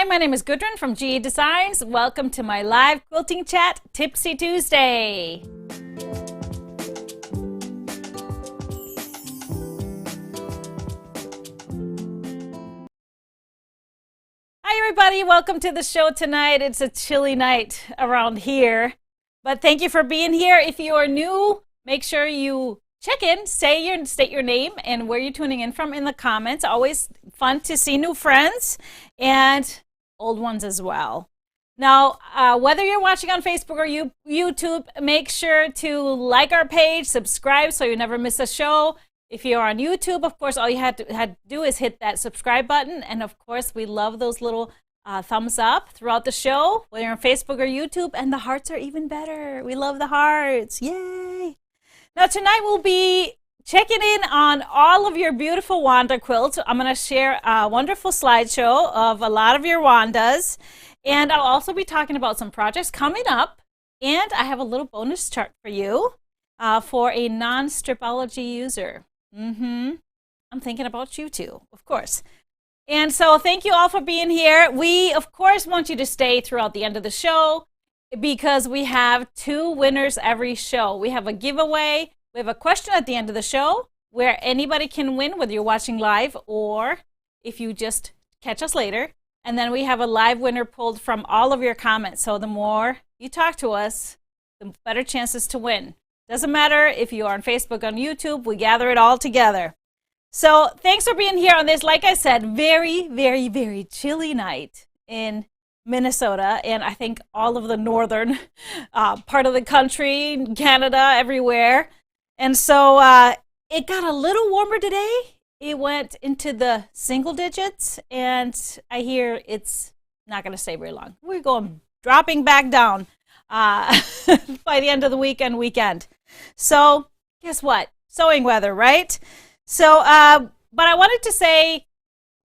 Hi, my name is Gudrun from GE Designs. Welcome to my live quilting chat, Tipsy Tuesday. Hi, everybody. Welcome to the show tonight. It's a chilly night around here, but thank you for being here. If you are new, make sure you check in, state your name and where you're tuning in from in the comments. Always fun to see new friends and old ones as well. Now, whether you're watching on Facebook or YouTube, make sure to like our page, subscribe so you never miss a show. If you're on YouTube, of course, all you had to do is hit that subscribe button. And of course, we love those little thumbs up throughout the show, whether you're on Facebook or YouTube. And the hearts are even better. We love the hearts. Yay! Now, tonight we'll be checking in on all of your beautiful Wanda quilts. I'm going to share a wonderful slideshow of a lot of your Wandas. And I'll also be talking about some projects coming up. And I have a little bonus chart for you for a non-Stripology user. I'm thinking about you too, of course. And so thank you all for being here. We, of course, want you to stay throughout the end of the show because we have 2 winners every show. We have a giveaway. We have a question at the end of the show where anybody can win, whether you're watching live or if you just catch us later. And then we have a live winner pulled from all of your comments. So the more you talk to us, the better chances to win. Doesn't matter if you are on Facebook, on YouTube, we gather it all together. So thanks for being here on this, like I said, very, very, very chilly night in Minnesota, and I think all of the northern part of the country, Canada, everywhere. And so it got a little warmer today. It went into the single digits, and I hear it's not going to stay very long. We're dropping back down by the end of the weekend. So guess what? Sewing weather, right? So, but I wanted to say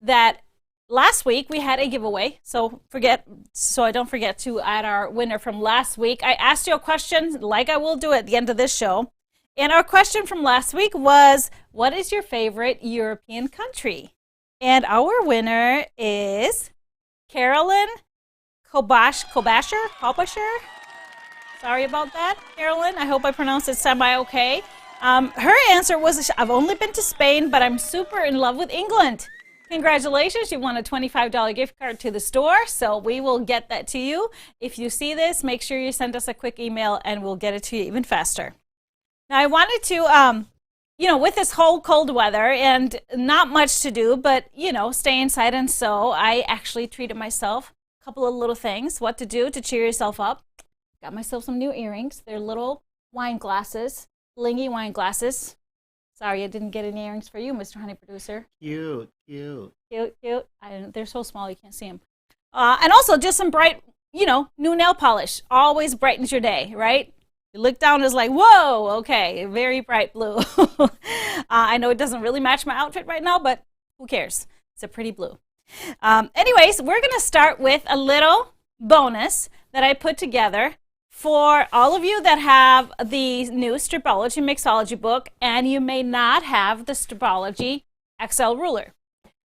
that last week we had a giveaway, so I don't forget to add our winner from last week. I asked you a question, like I will do at the end of this show, and our question from last week was, what is your favorite European country? And our winner is Carolyn Kobasher. Sorry about that, Carolyn. I hope I pronounced it semi-okay. Her answer was, I've only been to Spain, but I'm super in love with England. Congratulations, you won a $25 gift card to the store, so we will get that to you. If you see this, make sure you send us a quick email and we'll get it to you even faster. Now, I wanted to, with this whole cold weather and not much to do, but, stay inside and sew, I actually treated myself a couple of little things, what to do to cheer yourself up. Got myself some new earrings. They're little wine glasses, blingy wine glasses. Sorry, I didn't get any earrings for you, Mr. Honey Producer. Cute. They're so small you can't see them. And also just some bright, new nail polish. Always brightens your day, right? You look down, it's like, whoa, okay, very bright blue. I know it doesn't really match my outfit right now, but who cares? It's a pretty blue. Anyways, we're going to start with a little bonus that I put together for all of you that have the new Stripology Mixology book and you may not have the Stripology XL ruler.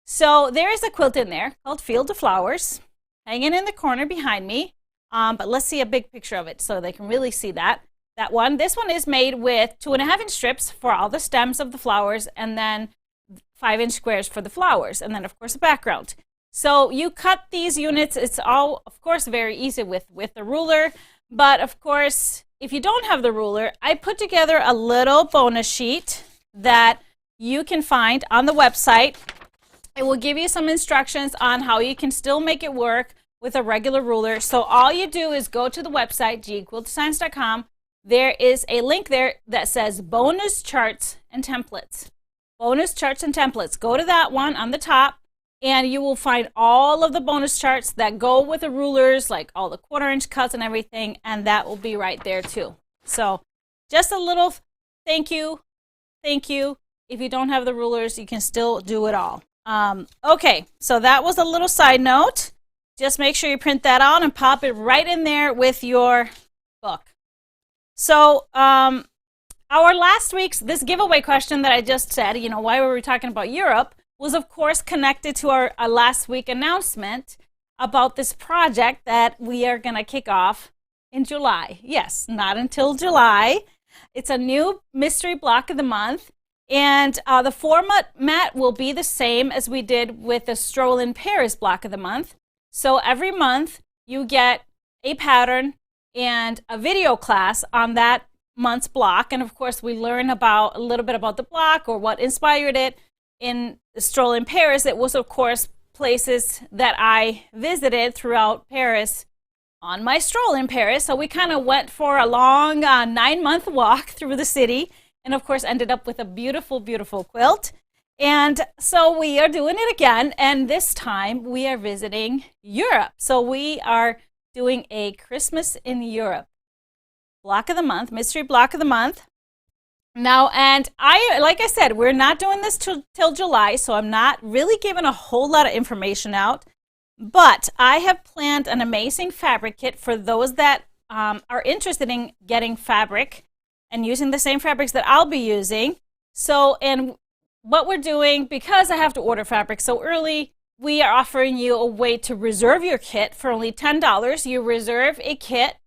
So there is a quilt in there called Field of Flowers hanging in the corner behind me. But let's see a big picture of it so they can really see that one. This one is made with 2.5-inch strips for all the stems of the flowers and then 5-inch squares for the flowers. And then, of course, a background. So you cut these units. It's all, of course, very easy with the ruler. But, of course, if you don't have the ruler, I put together a little bonus sheet that you can find on the website. It will give you some instructions on how you can still make it work with a regular ruler. So all you do is go to the website, gequiltdesigns.com. There is a link there that says Bonus Charts and Templates. Bonus Charts and Templates. Go to that one on the top, and you will find all of the bonus charts that go with the rulers, like all the 1/4-inch cuts and everything, and that will be right there too. So just a little thank you. If you don't have the rulers, you can still do it all. Okay, so that was a little side note. Just make sure you print that out and pop it right in there with your book. So our last week's, this giveaway question that I just said, why were we talking about Europe, was of course connected to our last week announcement about this project that we are going to kick off in July. Yes, not until July. It's a new mystery block of the month. And the format will be the same as we did with the Stroll in Paris block of the month. So every month you get a pattern and a video class on that month's block. And of course, we learn about a little bit about the block or what inspired it. In the Stroll in Paris, it was, of course, places that I visited throughout Paris on my stroll in Paris. So we kind of went for a long 9-month walk through the city, and of course ended up with a beautiful, beautiful quilt. And so we are doing it again, and this time we are visiting Europe. So we are doing a Christmas in Europe block of the month, mystery block of the month. Now, and like I said, we're not doing this till July, so I'm not really giving a whole lot of information out. But I have planned an amazing fabric kit for those that are interested in getting fabric and using the same fabrics that I'll be using. So, and what we're doing, because I have to order fabric so early, we are offering you a way to reserve your kit for only $10. You reserve a kit,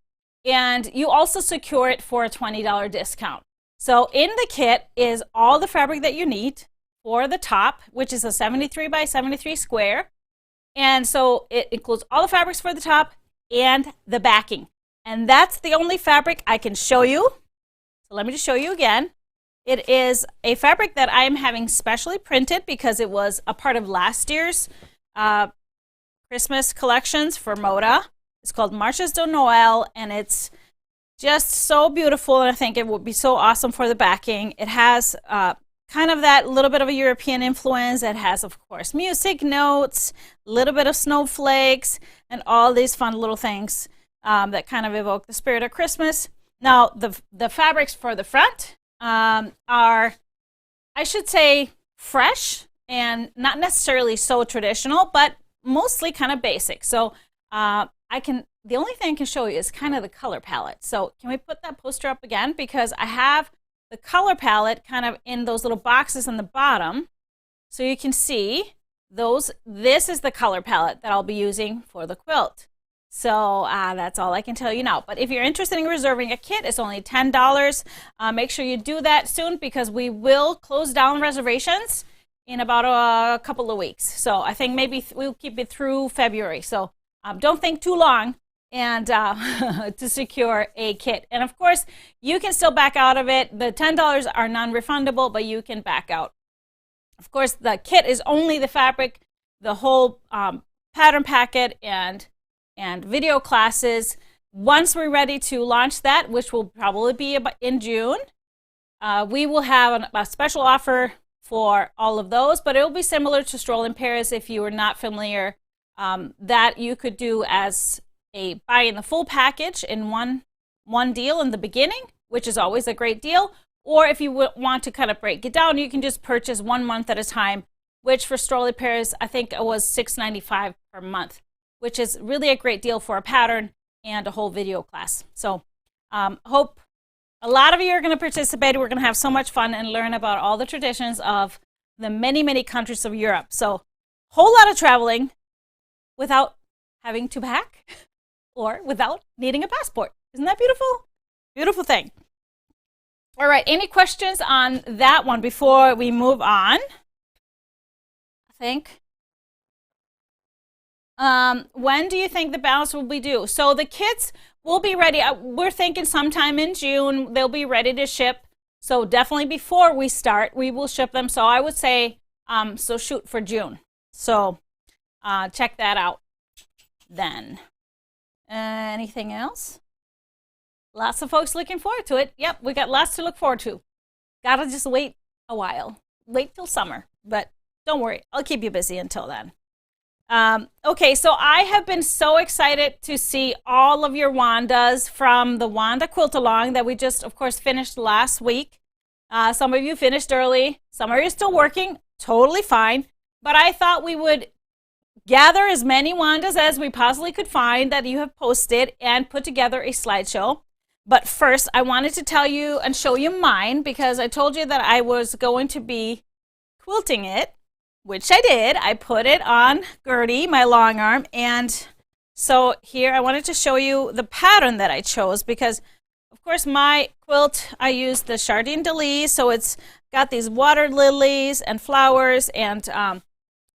and you also secure it for a $20 discount. So in the kit is all the fabric that you need for the top, which is a 73 by 73 square. And so it includes all the fabrics for the top and the backing. And that's the only fabric I can show you. So let me just show you again. It is a fabric that I am having specially printed because it was a part of last year's Christmas collections for Moda. It's called Marches de Noël, and it's just so beautiful, and I think it would be so awesome for the backing. It has kind of that little bit of a European influence. It has, of course, music notes, a little bit of snowflakes, and all these fun little things that kind of evoke the spirit of Christmas. Now, the fabrics for the front are, I should say, fresh and not necessarily so traditional, but mostly kind of basic. So the only thing I can show you is kind of the color palette. So can we put that poster up again? Because I have the color palette kind of in those little boxes on the bottom. So you can see those. This is the color palette that I'll be using for the quilt. So that's all I can tell you now. But if you're interested in reserving a kit, it's only $10. Make sure you do that soon because we will close down reservations in about a couple of weeks. So I think maybe we'll keep it through February. So don't think too long and to secure a kit. And of course, you can still back out of it. The $10 are non-refundable, but you can back out. Of course, the kit is only the fabric, the whole pattern packet, and video classes. Once we're ready to launch that, which will probably be in June, we will have a special offer for all of those, but it will be similar to Stroll in Paris if you are not familiar, that you could do as a buying the full package in one deal in the beginning, which is always a great deal. Or if you want to kind of break it down, you can just purchase 1 month at a time, which for Stroll in Paris, I think it was $6.95 per month, which is really a great deal for a pattern and a whole video class. So hope a lot of you are going to participate. We're going to have so much fun and learn about all the traditions of the many, many countries of Europe. So whole lot of traveling without having to pack or without needing a passport. Isn't that beautiful? Beautiful thing. All right, any questions on that one before we move on? I think. When do you think the balance will be due? So the kits will be ready. We're thinking sometime in June they'll be ready to ship. So definitely before we start, we will ship them. So I would say, so shoot for June. So check that out then. Anything else? Lots of folks looking forward to it. Yep, we got lots to look forward to. Gotta just wait a while. Wait till summer. But don't worry, I'll keep you busy until then. Okay, so I have been so excited to see all of your Wandas from the Wanda Quilt Along that we just, of course, finished last week. Some of you finished early. Some of you are still working. Totally fine. But I thought we would gather as many Wandas as we possibly could find that you have posted and put together a slideshow. But first, I wanted to tell you and show you mine because I told you that I was going to be quilting it. which I did. I put it on Gertie, my long arm, and so here I wanted to show you the pattern that I chose because, of course, my quilt, I used the Chardin de Lis, so it's got these water lilies and flowers, and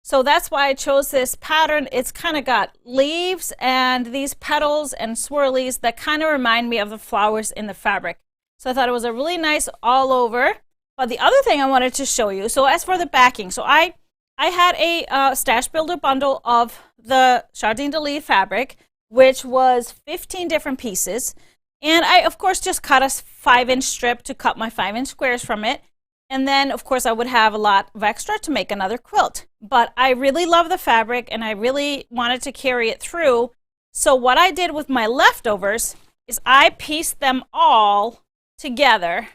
so that's why I chose this pattern. It's kind of got leaves and these petals and swirlies that kind of remind me of the flowers in the fabric. So I thought it was a really nice all over. But the other thing I wanted to show you, so as for the backing, so I had a stash builder bundle of the Chardin de Lis fabric, which was 15 different pieces. And I, of course, just cut a 5-inch strip to cut my 5-inch squares from it. And then, of course, I would have a lot of extra to make another quilt. But I really love the fabric, and I really wanted to carry it through. So what I did with my leftovers is I pieced them all together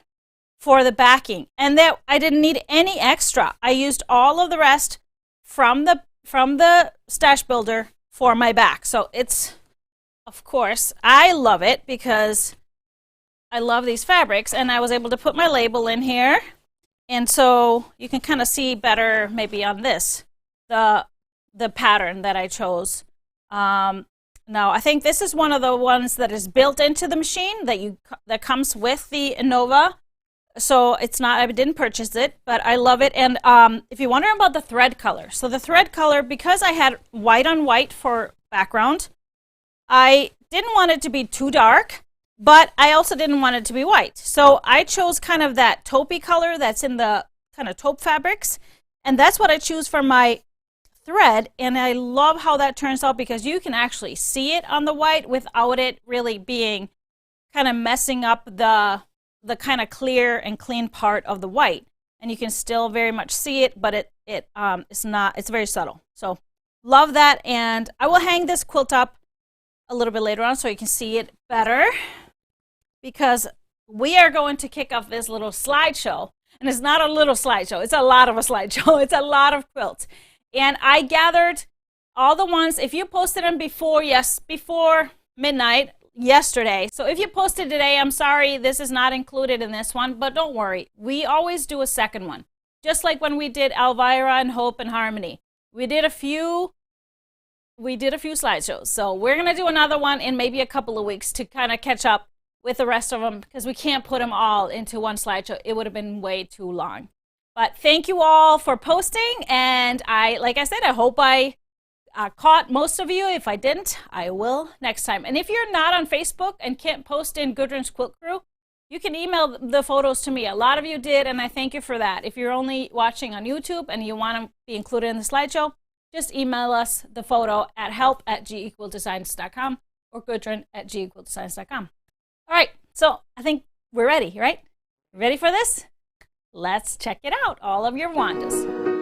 for the backing, and that I didn't need any extra. I used all of the rest from the stash builder for my back. So it's, of course, I love it because I love these fabrics, and I was able to put my label in here, and so you can kind of see better maybe on this the pattern that I chose. Now I think this is one of the ones that is built into the machine that comes with the Innova. So it's not, I didn't purchase it, but I love it. And if you're wondering about the thread color, so the thread color, because I had white on white for background, I didn't want it to be too dark, but I also didn't want it to be white. So I chose kind of that taupey color that's in the kind of taupe fabrics, and that's what I choose for my thread. And I love how that turns out because you can actually see it on the white without it really being kind of messing up the kind of clear and clean part of the white, and you can still very much see it, but it's very subtle. So love that, and I will hang this quilt up a little bit later on so you can see it better, because we are going to kick off this little slideshow, and it's not a little slideshow, it's a lot of a slideshow. It's a lot of quilts, and I gathered all the ones. If you posted them before midnight yesterday. So if you posted today, I'm sorry, this is not included in this one, but don't worry. We always do a second one. Just like when we did Elvira and Hope and Harmony. We did a few slideshows. So we're going to do another one in maybe a couple of weeks to kind of catch up with the rest of them, because we can't put them all into one slideshow. It would have been way too long. But thank you all for posting, and like I said, I hope I caught most of you. If I didn't, I will next time. And if you're not on Facebook and can't post in Gudrun's Quilt Crew, you can email the photos to me. A lot of you did, and I thank you for that. If you're only watching on YouTube and you want to be included in the slideshow, just email us the photo at help@gequiltdesigns.com or gudrun@gequiltdesigns.com. All right, so I think we're ready, right? Ready for this? Let's check it out, all of your Wandas.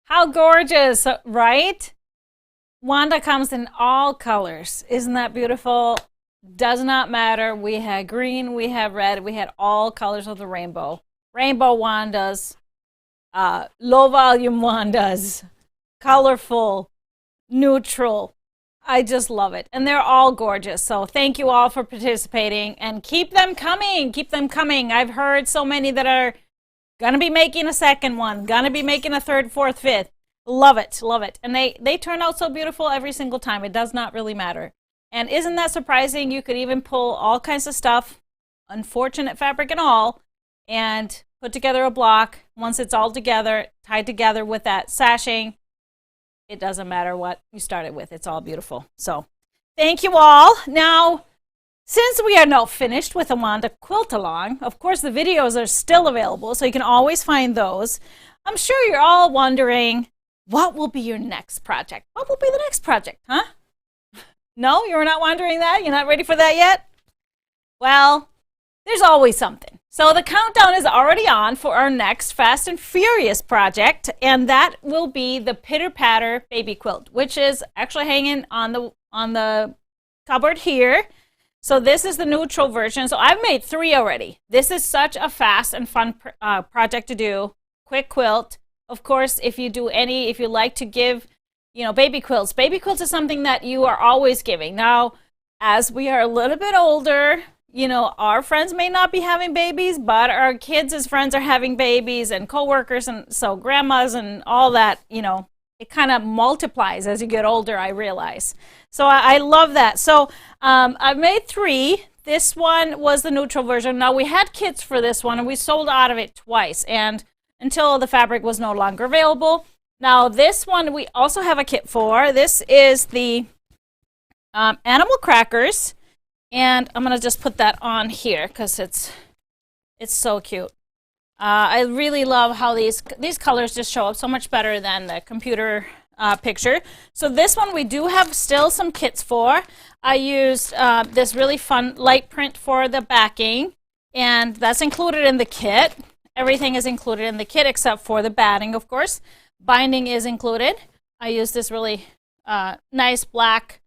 How gorgeous, right? Wanda comes in all colors. Isn't that beautiful? Does not matter. We had green, we had red, we had all colors of the rainbow. Rainbow Wandas, low volume Wandas, colorful, neutral. I just love it. And they're all gorgeous. So thank you all for participating and keep them coming. Keep them coming. I've heard so many that are going to be making a second one, going to be making a third, fourth, fifth. Love it. Love it. And they turn out so beautiful every single time. It does not really matter. And isn't that surprising? You could even pull all kinds of stuff, unfortunate fabric and all, and put together a block. Once it's all together, tied together with that sashing, it doesn't matter what you started with. It's all beautiful. So thank you all. Now, since we are now finished with the Wanda Quilt Along, of course, the videos are still available, so you can always find those. I'm sure you're all wondering, what will be your next project? What will be the next project, huh? No, you're not wondering that? You're not ready for that yet? Well, there's always something. So the countdown is already on for our next Fast and Furious project, and that will be the Pitterpatter baby quilt, which is actually hanging on the cupboard here. So this is the neutral version. So I've made 3 already. This is such a fast and fun project to do. Quick quilt. Of course, if you like to give, baby quilts. Baby quilts is something that you are always giving. Now, as we are a little bit older, our friends may not be having babies, but our kids' friends are having babies and coworkers, and so grandmas and all that, it kind of multiplies as you get older, I realize. So I love that. So I've made 3. This one was the neutral version. Now, we had kits for this one, and we sold out of it twice, and until the fabric was no longer available. Now, this one we also have a kit for. This is the animal crackers. And I'm going to just put that on here because it's so cute. I really love how these colors just show up so much better than the computer picture. So this one we do have still some kits for. I used this really fun light print for the backing, and that's included in the kit. Everything is included in the kit except for the batting, of course. Binding is included. I used this really nice black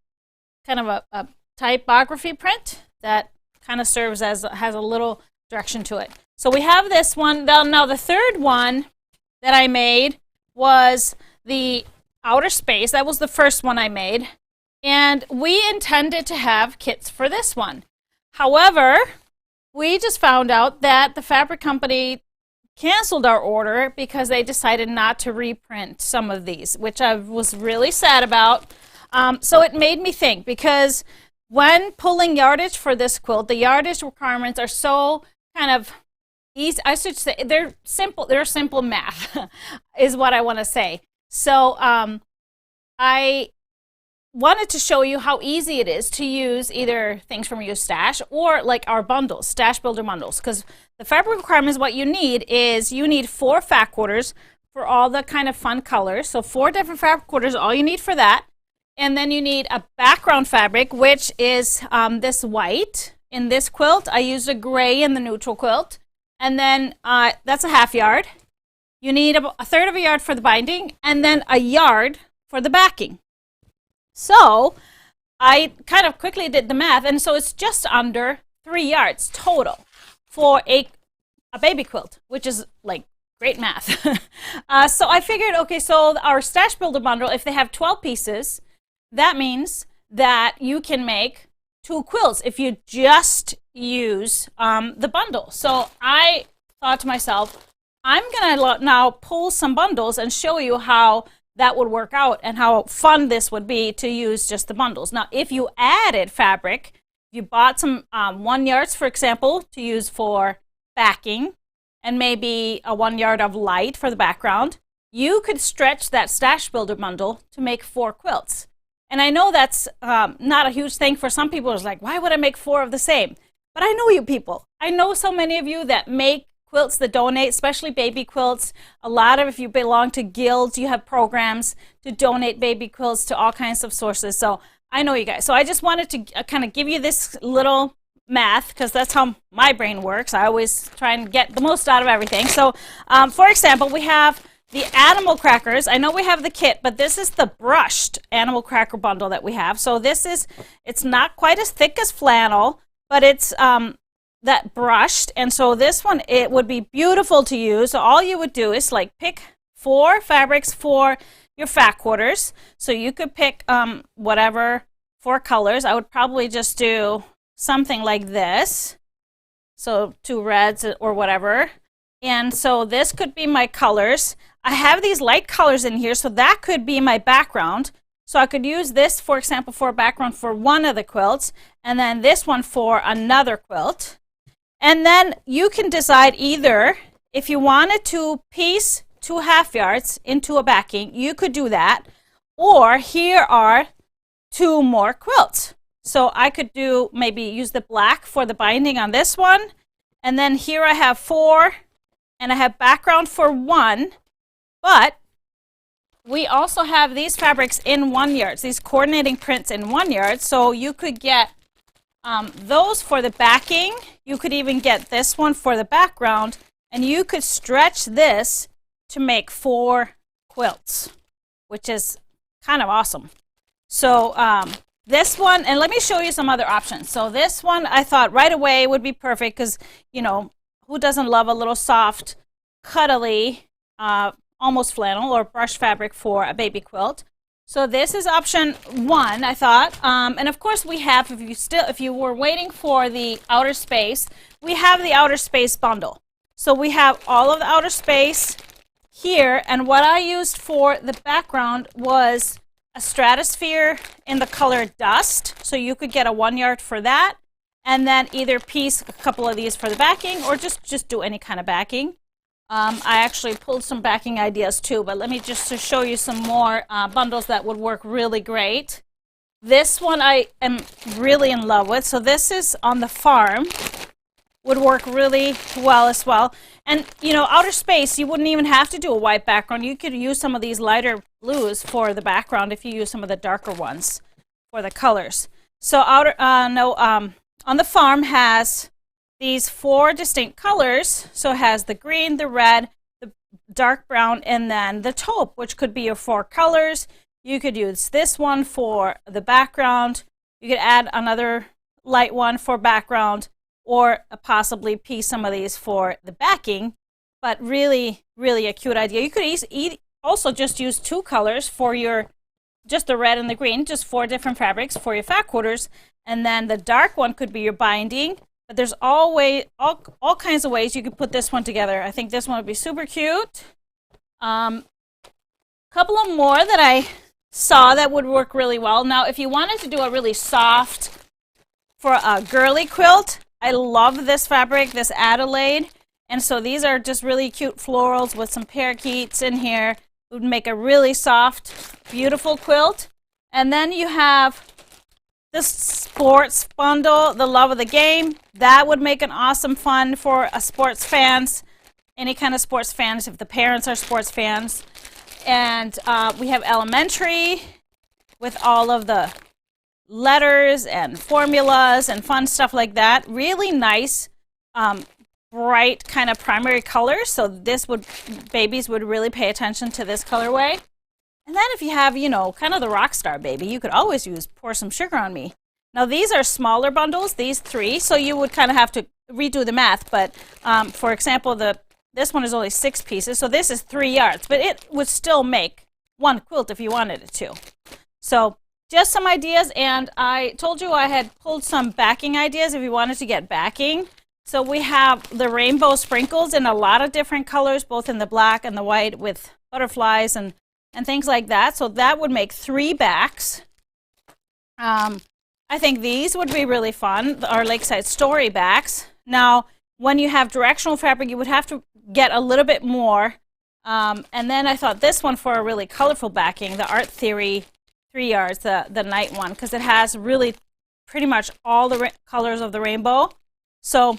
kind of a typography print that kind of serves as has a little direction to it. So we have this one. Now the third one that I made was the outer space. That was the first one I made, and we intended to have kits for this one. However, we just found out that the fabric company canceled our order because they decided not to reprint some of these, which I was really sad about. So it made me think, because when pulling yardage for this quilt, the yardage requirements are so kind of easy. I should say they're simple. They're simple math is what I want to say. So I wanted to show you how easy it is to use either things from your stash or like our bundles, stash builder bundles, because the fabric requirements, what you need is you need 4 fat quarters for all the kind of fun colors. So 4 different fabric quarters, all you need for that. And then you need a background fabric, which is this white. In this quilt, I used a gray in the neutral quilt. And then that's a 1/2 yard. You need a 1/3 of a yard for the binding, and then a yard for the backing. So I kind of quickly did the math, and so it's just under 3 yards total for a baby quilt, which is like great math. So I figured, okay, so our stash builder bundle, if they have 12 pieces, that means that you can make 2 quilts if you just use the bundle. So I thought to myself, I'm going to now pull some bundles and show you how that would work out and how fun this would be to use just the bundles. Now, if you added fabric, you bought some 1 yards, for example, to use for backing, and maybe a 1 yard of light for the background, you could stretch that stash builder bundle to make 4 quilts. And I know that's not a huge thing for some people. It's like, why would I make 4 of the same? But I know you people. I know so many of you that make quilts that donate, especially baby quilts. A lot of, if you belong to guilds, you have programs to donate baby quilts to all kinds of sources. So I know you guys. So I just wanted to kind of give you this little math, because that's how my brain works. I always try and get the most out of everything. So for example, we have the animal crackers. I know we have the kit, but this is the brushed animal cracker bundle that we have. So this is, it's not quite as thick as flannel, but it's that brushed. And so this one, it would be beautiful to use. So all you would do is like pick 4 fabrics for your fat quarters. So you could pick whatever 4 colors. I would probably just do something like this. So 2 reds or whatever. And so this could be my colors. I have these light colors in here, so that could be my background. So I could use this, for example, for a background for one of the quilts, and then this one for another quilt. And then you can decide either if you wanted to piece 2 half yards into a backing, you could do that. Or here are 2 more quilts. So I could do, maybe use the black for the binding on this one. And then here I have 4, and I have background for 1. But we also have these fabrics in 1 yard, these coordinating prints in 1 yard. So you could get those for the backing. You could even get this one for the background. And you could stretch this to make 4 quilts, which is kind of awesome. So this one, and let me show you some other options. So this one I thought right away would be perfect because, you know, who doesn't love a little soft, cuddly, almost flannel or brush fabric for a baby quilt. So this is option 1, I thought. And of course we have, if you were waiting for the outer space, we have the outer space bundle. So we have all of the outer space here, and what I used for the background was a stratosphere in the color dust. So you could get a 1 yard for that, and then either piece a couple of these for the backing or just do any kind of backing. I actually pulled some backing ideas too, but let me just to show you some more bundles that would work really great. This one I am really in love with. So this is on the farm. Would work really well as well. And you know, outer space, you wouldn't even have to do a white background. You could use some of these lighter blues for the background if you use some of the darker ones for the colors. So on the farm has these 4 distinct colors. So it has the green, the red, the dark brown, and then the taupe, which could be your 4 colors. You could use this one for the background. You could add another light one for background, or possibly piece some of these for the backing. But really, really a cute idea. You could also just use 2 colors for your, just the red and the green, just 4 different fabrics for your fat quarters. And then the dark one could be your binding. But there's all kinds of ways you could put this one together. I think this one would be super cute. Couple of more that I saw that would work really well. Now, if you wanted to do a really soft for a girly quilt, I love this fabric, this Adelaide. And so these are just really cute florals with some parakeets in here. It would make a really soft, beautiful quilt. And then you have the sports bundle, the love of the game. That would make an awesome fun for a sports fans, any kind of sports fans, if the parents are sports fans. And we have elementary with all of the letters and formulas and fun stuff like that. Really nice, bright kind of primary colors. So this would, babies would really pay attention to this colorway. And then if you have, you know, kind of the rock star baby, you could always use Pour Some Sugar on Me. Now these are smaller bundles, these 3, so you would kind of have to redo the math. But for example, this one is only 6 pieces, so this is 3 yards. But it would still make 1 quilt if you wanted it to. So just some ideas, and I told you I had pulled some backing ideas if you wanted to get backing. So we have the rainbow sprinkles in a lot of different colors, both in the black and the white with butterflies and things like that. So that would make 3 backs. I think these would be really fun, our Lakeside Story backs. Now, when you have directional fabric, you would have to get a little bit more. And then I thought this one for a really colorful backing, the Art Theory 3 yards, the night one, because it has really pretty much all the colors of the rainbow. So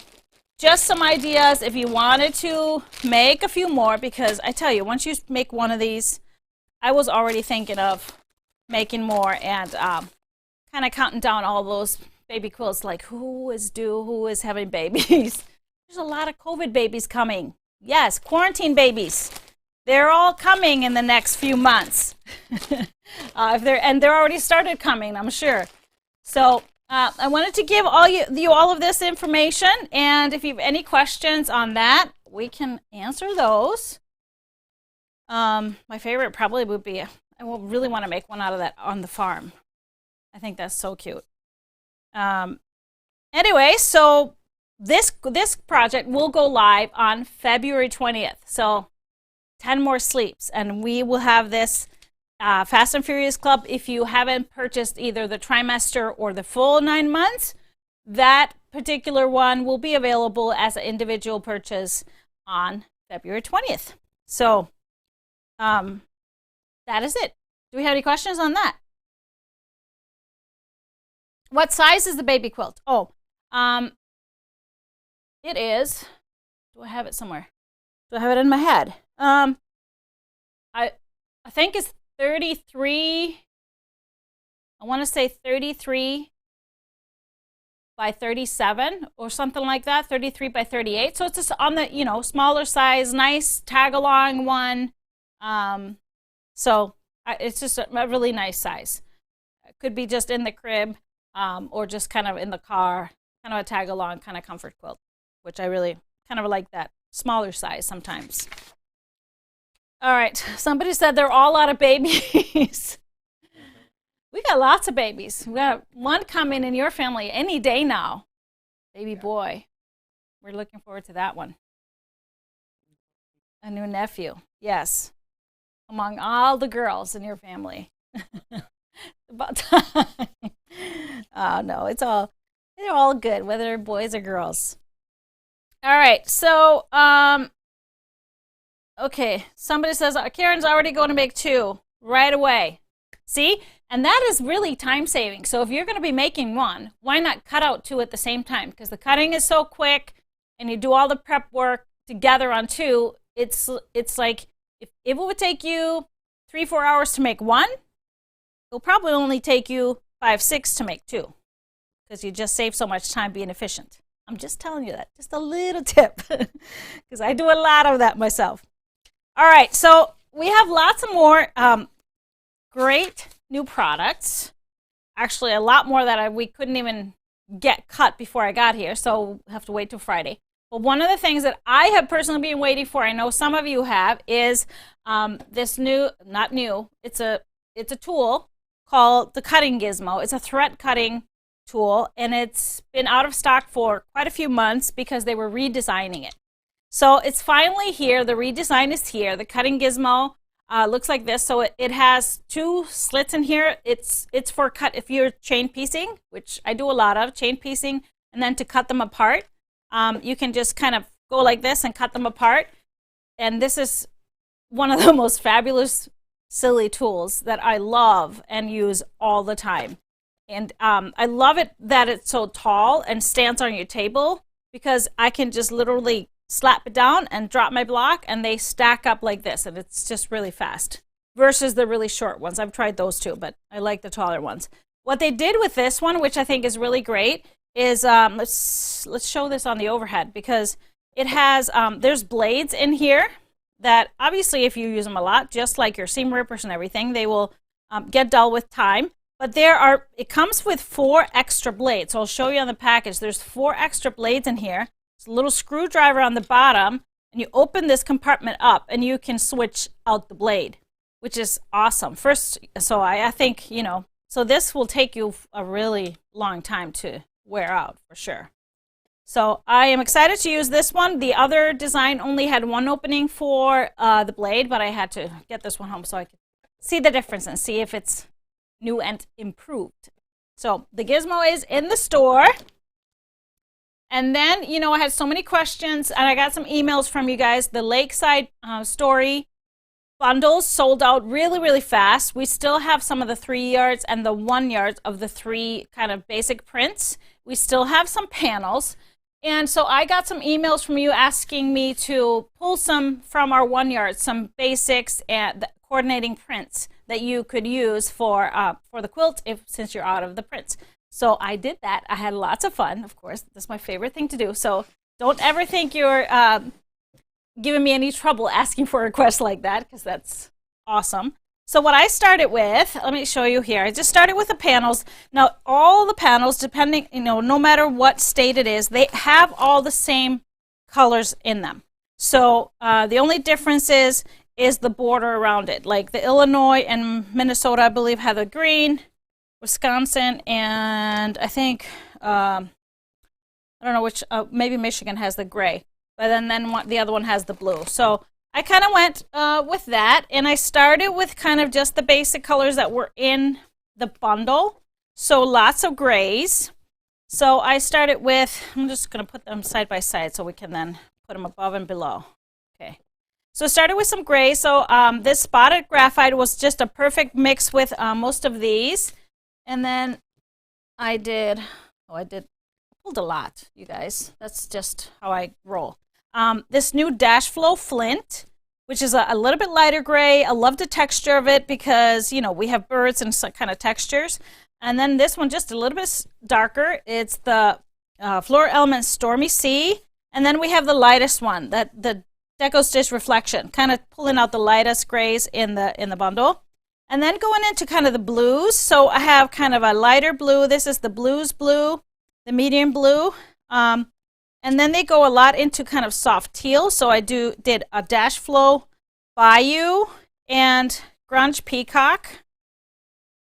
just some ideas if you wanted to make a few more, because I tell you, once you make one of these, I was already thinking of making more and kind of counting down all those baby quilts, like who is due, who is having babies. There's a lot of COVID babies coming. Yes, quarantine babies. they're all coming in the next few months. They're already started coming, I'm sure. So I wanted to give you all of this information, and if you have any questions on that, we can answer those. My favorite probably would be, I will really want to make one out of that on the farm. I think that's so cute. Anyway, so this project will go live on February 20th. So 10 more sleeps, and we will have this Fast and Furious Club. If you haven't purchased either the trimester or the full 9 months, that particular one will be available as an individual purchase on February 20th. So that is it. Do we have any questions on that? What size is the baby quilt? Oh, it is, do I have it somewhere? Do I have it in my head? I think it's 33, I want to say 33 by 37 or something like that, 33 by 38. So it's just on the, smaller size, nice tag-along one. So it's just a really nice size. It could be just in the crib or just kind of in the car, kind of a tag-along kind of comfort quilt, which I really kind of like that smaller size sometimes. All right, somebody said they're all out of babies. We got lots of babies. We got one coming in your family any day now. Baby boy. We're looking forward to that one. A new nephew, yes. Among all the girls in your family. About time. Oh no, they're all good, whether they're boys or girls. All right, so okay, somebody says Karen's already going to make 2 right away. See? And that is really time saving. So if you're going to be making 1, why not cut out 2 at the same time? Because the cutting is so quick and you do all the prep work together on 2. It's like if it would take you 3-4 hours to make 1, it'll probably only take you 5-6 to make 2, because you just save so much time being efficient. I'm just telling you that, just a little tip, because I do a lot of that myself. All right, so we have lots of more great new products. Actually, a lot more that we couldn't even get cut before I got here, so we'll have to wait till Friday. But one of the things that I have personally been waiting for, I know some of you have, is this not new, it's a tool called the Cutting Gizmo. It's a thread cutting tool, and it's been out of stock for quite a few months because they were redesigning it. So it's finally here. The redesign is here. The Cutting Gizmo looks like this. So it has 2 slits in here. It's for cut if you're chain piecing, which I do a lot of, chain piecing, and then to cut them apart. You can just kind of go like this and cut them apart. And this is one of the most fabulous, silly tools that I love and use all the time. And I love it that it's so tall and stands on your table, because I can just literally slap it down and drop my block, and they stack up like this, and it's just really fast versus the really short ones. I've tried those too, but I like the taller ones. What they did with this one, which I think is really great, is let's show this on the overhead, because it has there's blades in here that obviously if you use them a lot, just like your seam rippers and everything, they will get dull with time. But it comes with 4 extra blades. So I'll show you on the package. There's 4 extra blades in here. It's a little screwdriver on the bottom, and you open this compartment up, and you can switch out the blade, which is awesome. So I think, so this will take you a really long time to wear out for sure. So I am excited to use this one. The other design only had 1 opening for the blade, but I had to get this one home so I could see the difference and see if it's new and improved. So the Gizmo is in the store. And then, I had so many questions, and I got some emails from you guys. The Lakeside Story bundles sold out really, really fast. We still have some of the 3 yards and the 1 yard of the 3 kind of basic prints. We still have some panels. And so I got some emails from you asking me to pull some from our 1 yard, some basics and coordinating prints that you could use for the quilt since you're out of the prints. So I did that. I had lots of fun, of course. That's my favorite thing to do. So don't ever think you're giving me any trouble asking for a request like that, because that's awesome. So what I started with, let me show you here. I just started with the panels. Now, all the panels, depending, no matter what state it is, they have all the same colors in them. So the only difference is the border around it. Like the Illinois and Minnesota, I believe, have the green. Wisconsin and I think, I don't know which, maybe Michigan has the gray. But then the other one has the blue. So I kind of went with that, and I started with kind of just the basic colors that were in the bundle. So lots of grays. So I started with, I'm just going to put them side by side so we can then put them above and below. Okay. So I started with some gray. So this spotted graphite was just a perfect mix with most of these. And then I pulled a lot, you guys. That's just how I roll. This new Dash Flow Flint, which is a little bit lighter gray. I love the texture of it because, we have birds and some kind of textures. And then this one just a little bit darker. It's the Floral Elements Stormy Sea. And then we have the lightest one, the Deco Stitch Reflection, kind of pulling out the lightest grays in the bundle. And then going into kind of the blues. So I have kind of a lighter blue. This is the blues blue, the medium blue. And then they go a lot into kind of soft teal. So I did a Dash Flow Bayou and Grunge Peacock.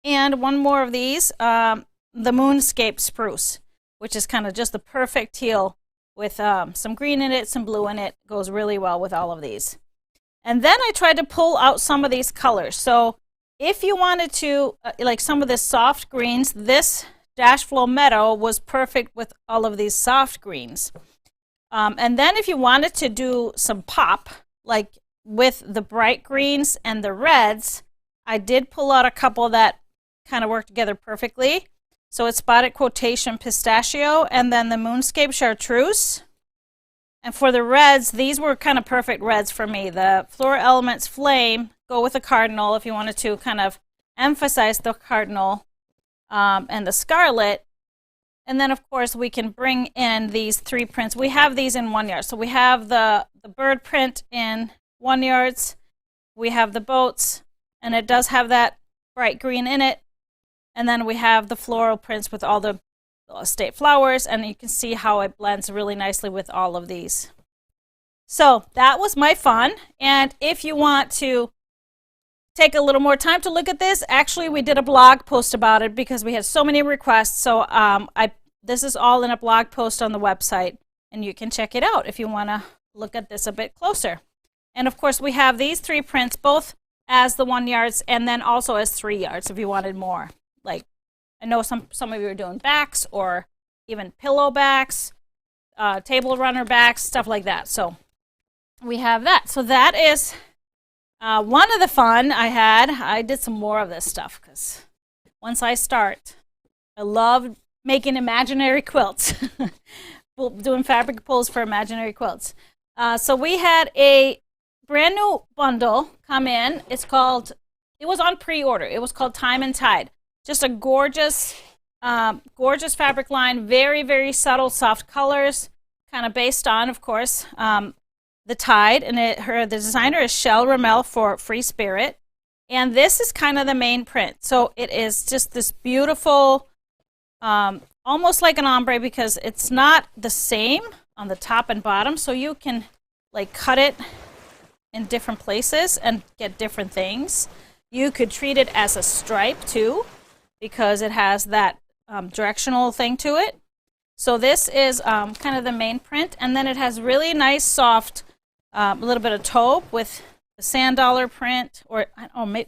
And one more of these, the Moonscape Spruce, which is kind of just the perfect teal with some green in it, some blue in it. Goes really well with all of these. And then I tried to pull out some of these colors. So if you wanted to, like some of the soft greens, this Dash Flow Meadow was perfect with all of these soft greens. And then if you wanted to do some pop, like with the bright greens and the reds, I did pull out a couple that kind of work together perfectly. So it's Spotted Quotation Pistachio and then the Moonscape Chartreuse. And for the reds, these were kind of perfect reds for me. The Floral Elements Flame, go with the Cardinal if you wanted to kind of emphasize the Cardinal, and the Scarlet. And then, of course, we can bring in these 3 prints. We have these in 1 yard. So we have the bird print in 1 yards. We have the boats, and it does have that bright green in it. And then we have the floral prints with all the state flowers, and you can see how it blends really nicely with all of these. So that was my fun. And if you want to take a little more time to look at this, actually we did a blog post about it because we had so many requests. So this is all in a blog post on the website, and you can check it out if you want to look at this a bit closer. And of course we have these 3 prints, both as the 1 yards and then also as 3 yards if you wanted more. Like, I know some of you are doing backs or even pillow backs, table runner backs, stuff like that. So we have that. So that is one of the fun I had. I did some more of this stuff because once I start, I love making imaginary quilts, doing fabric pulls for imaginary quilts. So we had a brand new bundle come in. It was on pre-order. It was called Time and Tide. Just a gorgeous, gorgeous fabric line, very, very subtle, soft colors, kind of based on, of course, the Tide. And the designer is Shell Ramel for Free Spirit. And this is kind of the main print. So it is just this beautiful, almost like an ombre because it's not the same on the top and bottom. So you can like cut it in different places and get different things. You could treat it as a stripe too, because it has that directional thing to it. So this is kind of the main print, and then it has really nice soft, a little bit of taupe with the sand dollar print, or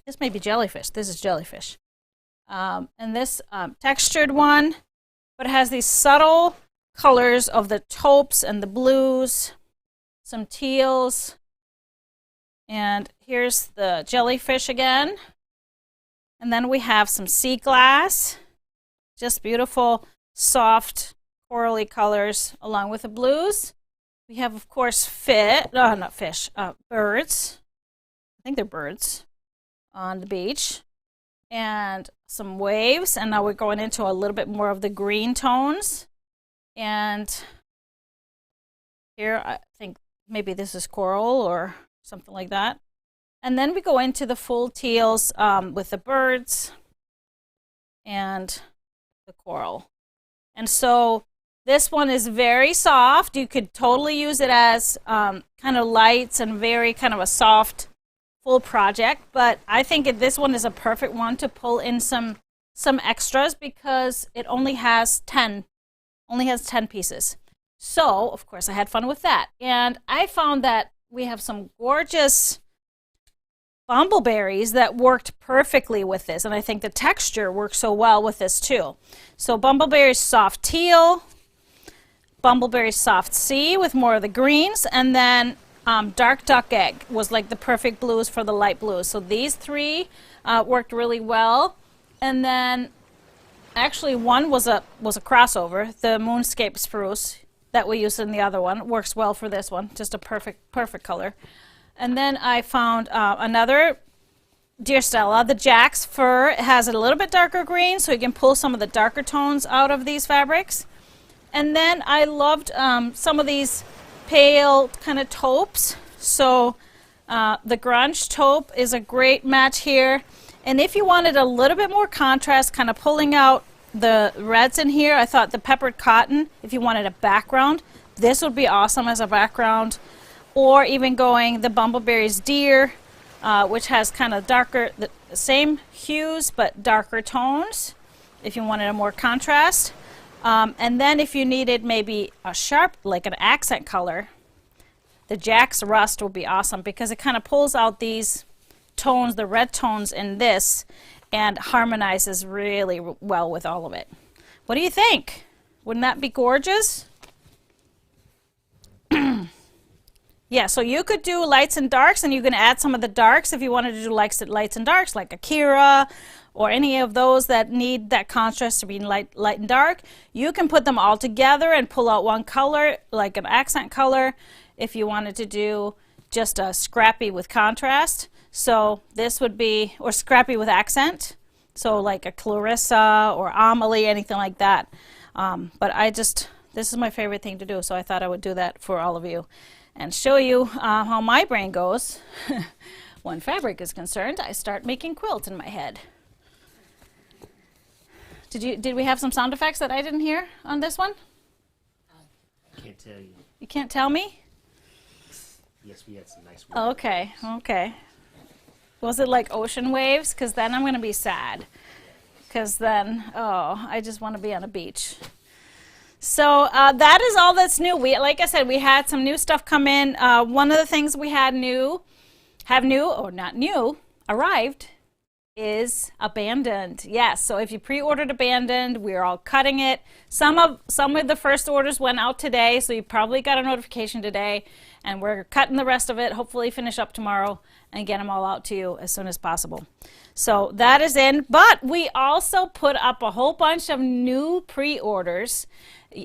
this may be jellyfish. This is jellyfish. And this textured one, but it has these subtle colors of the taupes and the blues, some teals, and here's the jellyfish again. And then we have some sea glass, just beautiful, soft, corally colors along with the blues. We have, of course, birds. I think they're birds on the beach. And some waves. And now we're going into a little bit more of the green tones. And here, I think maybe this is coral or something like that. And then we go into the full teals with the birds and the coral. And so this one is very soft. You could totally use it as kind of lights and very kind of a soft full project. But I think this one is a perfect one to pull in some extras because it only has 10 pieces. So, of course, I had fun with that. And I found that we have some gorgeous bumbleberries that worked perfectly with this. And I think the texture works so well with this too. So bumbleberry soft teal, bumbleberry soft sea with more of the greens, and then dark duck egg was like the perfect blues for the light blues. So these three worked really well. And then actually one was a crossover, the moonscape spruce that we used in the other one. Works well for this one, just a perfect color. And then I found another Deer Stella. The Jack's fur has a little bit darker green, so you can pull some of the darker tones out of these fabrics. And then I loved some of these pale kind of taupes. So the grunge taupe is a great match here. And if you wanted a little bit more contrast, kind of pulling out the reds in here, I thought the peppered cotton, if you wanted a background, this would be awesome as a background. Or even going the Bumbleberries Deer, which has kind of darker, the same hues but darker tones, if you wanted a more contrast. And then if you needed maybe a sharp, like an accent color, the Jack's Rust will be awesome because it kind of pulls out these tones, the red tones in this, and harmonizes really well with all of it. What do you think? Wouldn't that be gorgeous? Yeah, so you could do lights and darks, and you can add some of the darks if you wanted to do lights and darks, like Akira, or any of those that need that contrast to be light and dark. You can put them all together and pull out one color, like an accent color, if you wanted to do just a scrappy with contrast. So this would be, or scrappy with accent, so like a Clarissa or Amelie, anything like that. But this is my favorite thing to do, so I thought I would do that for all of you and show you how my brain goes. When fabric is concerned, I start making quilt in my head. Did we have some sound effects that I didn't hear on this one? I can't tell you. You can't tell me? Yes, we had some nice waves. Okay. Was it like ocean waves? Because then I'm going to be sad. Because then, I just want to be on a beach. So that is all that's new. Like I said, we had some new stuff come in. One of the things we had arrived, is Abandoned. Yes, so if you pre-ordered Abandoned, we're all cutting it. Some of the first orders went out today, so you probably got a notification today, and we're cutting the rest of it, hopefully finish up tomorrow and get them all out to you as soon as possible. So that is in, but we also put up a whole bunch of new pre-orders.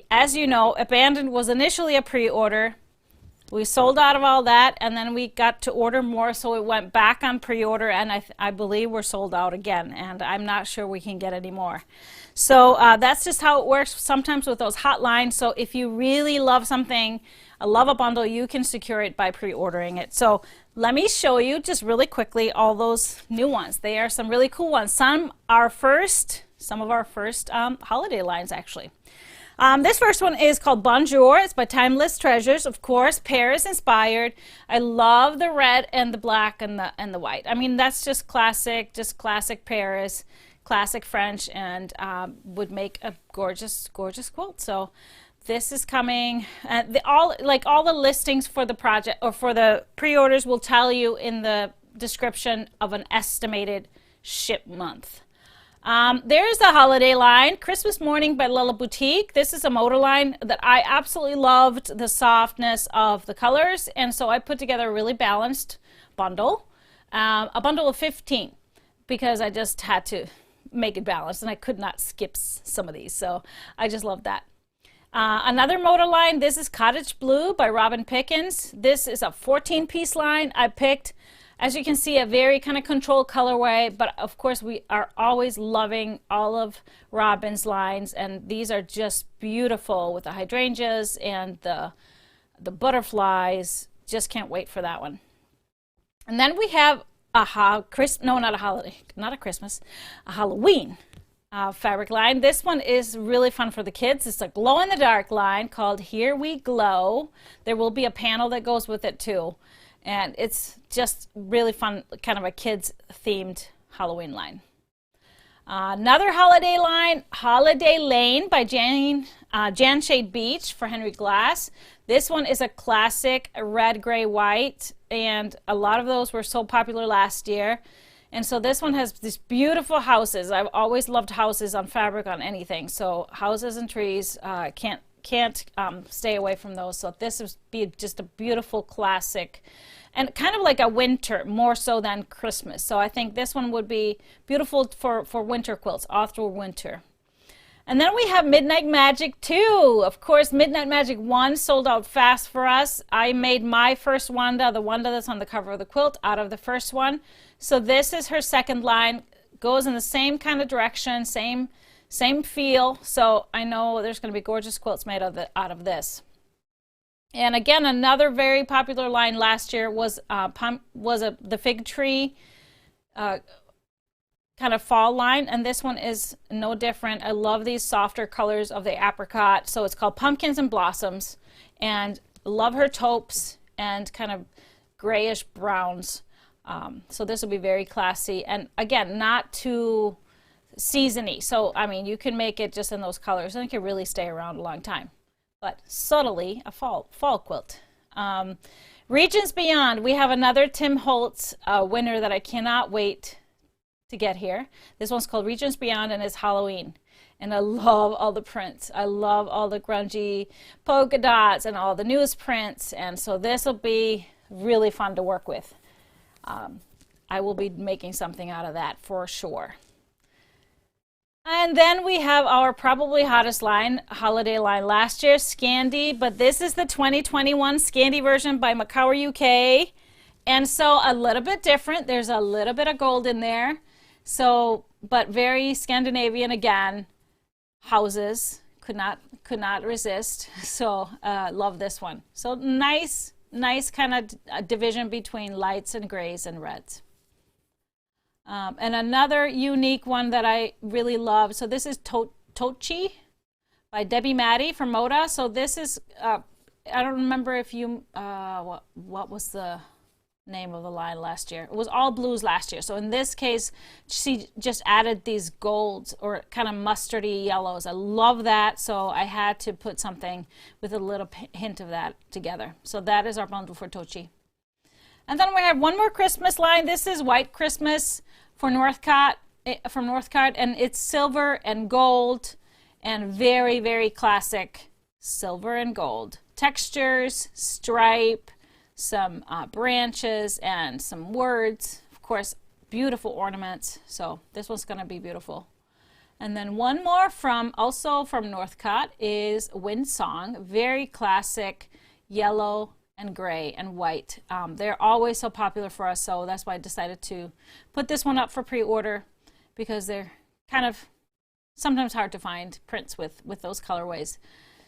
As you know, Abandoned was initially a pre-order. We sold out of all that, and then we got to order more, so it went back on pre-order, and I believe we're sold out again, and I'm not sure we can get any more. So that's just how it works sometimes with those hotlines. So if you really love something, love a bundle, you can secure it by pre-ordering it. So let me show you just really quickly all those new ones. They are some really cool ones. Some of our first holiday lines, actually. This first one is called Bonjour. It's by Timeless Treasures. Of course, Paris inspired. I love the red and the black and the white. I mean, that's just classic Paris, classic French, and would make a gorgeous quilt. So this is coming. All the listings for the project or for the pre-orders will tell you in the description of an estimated ship month. There's the holiday line, Christmas Morning by Lila Boutique. This is a motor line that I absolutely loved the softness of the colors, and so I put together a really balanced bundle, a bundle of 15, because I just had to make it balanced, and I could not skip some of these, so I just love that. Another motor line, this is Cottage Blue by Robin Pickens. This is a 14-piece line. I picked, as you can see, a very kind of controlled colorway, but of course we are always loving all of Robin's lines, and these are just beautiful with the hydrangeas and the butterflies. just can't wait for that one. And then we have a Halloween fabric line. This one is really fun for the kids. It's a glow-in-the-dark line called Here We Glow. There will be a panel that goes with it too. And it's just really fun, kind of a kids-themed Halloween line. Another holiday line, Holiday Lane by Jan Shade Beach for Henry Glass. This one is a classic red, gray, white, and a lot of those were so popular last year. And so this one has these beautiful houses. I've always loved houses on fabric on anything. So houses and trees, can't stay away from those. So this would be just a beautiful classic and kind of like a winter, more so than Christmas. So I think this one would be beautiful for winter quilts, all through winter. And then we have Midnight Magic 2. Of course, Midnight Magic 1 sold out fast for us. I made my first Wanda, the Wanda that's on the cover of the quilt, out of the first one. So this is her second line. Goes in the same kind of direction, same feel. So I know there's going to be gorgeous quilts made out of this. And again, another very popular line last year was the Fig Tree kind of fall line, and this one is no different. I love these softer colors of the apricot. So it's called Pumpkins and Blossoms, and love her taupes and kind of grayish browns. So this will be very classy, and again, not too seasony. So I mean, you can make it just in those colors and it can really stay around a long time, but subtly a fall quilt. Regions Beyond, we have another Tim Holtz winner that I cannot wait to get here. This one's called Regions Beyond and it's Halloween. And I love all the prints. I love all the grungy polka dots and all the newsprints. And so this will be really fun to work with. I will be making something out of that for sure. And then we have our probably hottest line, holiday line last year, Scandi, but this is the 2021 Scandi version by Macaur UK. And so a little bit different. There's a little bit of gold in there. So, but very Scandinavian again. Houses, could not resist. So love this one. So nice kind of division between lights and grays and reds. And another unique one that I really love. So this is Tochi by Debbie Maddie from Moda. So this is, I don't remember if you, what was the name of the line last year? It was all blues last year. So in this case, she just added these golds or kind of mustardy yellows. I love that. So I had to put something with a little hint of that together. So that is our bundle for Tochi. And then we have one more Christmas line. This is White Christmas for Northcott, from Northcott, and it's silver and gold and very, very classic silver and gold. Textures, stripe, some branches and some words. Of course, beautiful ornaments. So this one's going to be beautiful. And then one more also from Northcott is Wind Song. Very classic yellow and gray and white. They're always so popular for us, so that's why I decided to put this one up for pre-order, because they're kind of sometimes hard to find prints with those colorways.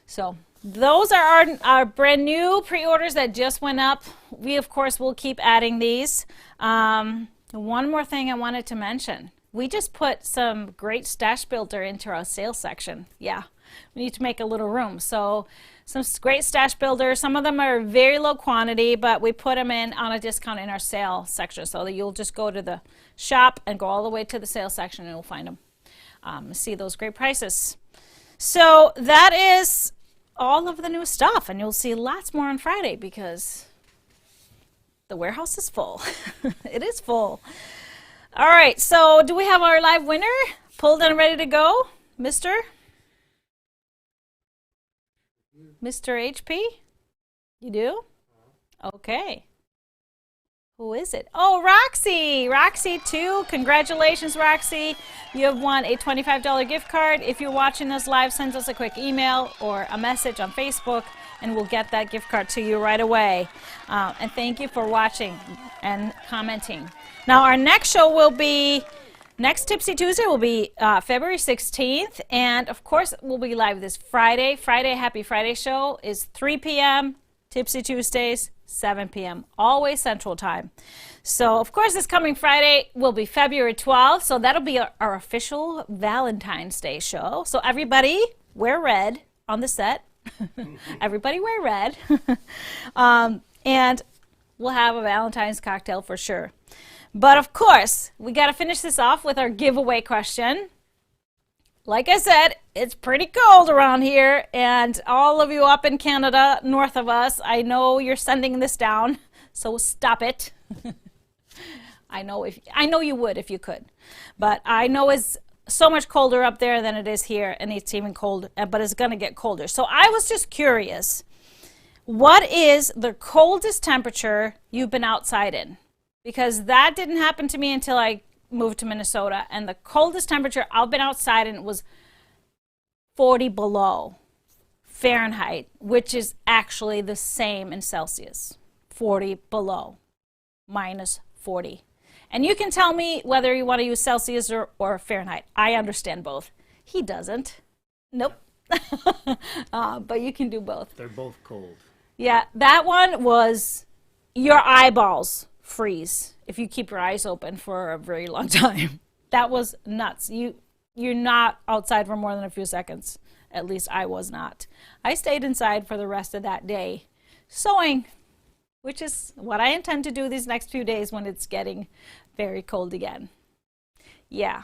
So those are our brand new pre-orders that just went up. We of course will keep adding these. One more thing I wanted to mention. We just put some great stash builder into our sales section. Yeah, we need to make a little room. So some great stash builders. Some of them are very low quantity, but we put them in on a discount in our sale section, so that you'll just go to the shop and go all the way to the sale section and you'll find them. See those great prices. So that is all of the new stuff, and you'll see lots more on Friday because the warehouse is full. It is full. All right, so do we have our live winner pulled and ready to go, Mr. HP? You do? Okay. Who is it? Oh, Roxy! Roxy 2. Congratulations, Roxy. You have won a $25 gift card. If you're watching this live, send us a quick email or a message on Facebook, and we'll get that gift card to you right away. And thank you for watching and commenting. Now, our next show will be, next Tipsy Tuesday will be February 16th. And, of course, we'll be live this Friday. Happy Friday show is 3 p.m. Tipsy Tuesdays, 7 p.m., always Central Time. So, of course, this coming Friday will be February 12th, so that'll be our official Valentine's Day show. So everybody wear red on the set. Everybody wear red. And we'll have a Valentine's cocktail for sure. But, of course, we got to finish this off with our giveaway question. Like I said, it's pretty cold around here, and all of you up in Canada, north of us, I know you're sending this down, so stop it. I know you would if you could, but I know it's so much colder up there than it is here, and it's even cold, but it's going to get colder. So I was just curious, what is the coldest temperature you've been outside in? Because that didn't happen to me until I moved to Minnesota, and the coldest temperature I've been outside in was 40 below Fahrenheit, which is actually the same in Celsius. 40 below, minus 40. And you can tell me whether you want to use Celsius or Fahrenheit. I understand both. He doesn't. Nope. But you can do both. They're both cold. Yeah, that one was your eyeballs freeze if you keep your eyes open for a very long time. That was nuts. You're not outside for more than a few seconds. At least I was not. I stayed inside for the rest of that day sewing, which is what I intend to do these next few days when it's getting very cold again. Yeah.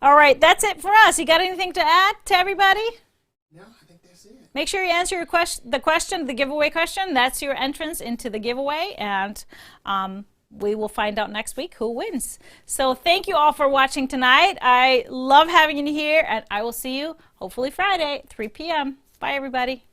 All right, that's it for us. You got anything to add to everybody? No, I think that's it. Make sure you answer the giveaway question. That's your entrance into the giveaway, and we will find out next week who wins. So thank you all for watching tonight. I love having you here, and I will see you hopefully Friday, 3 p.m. Bye, everybody.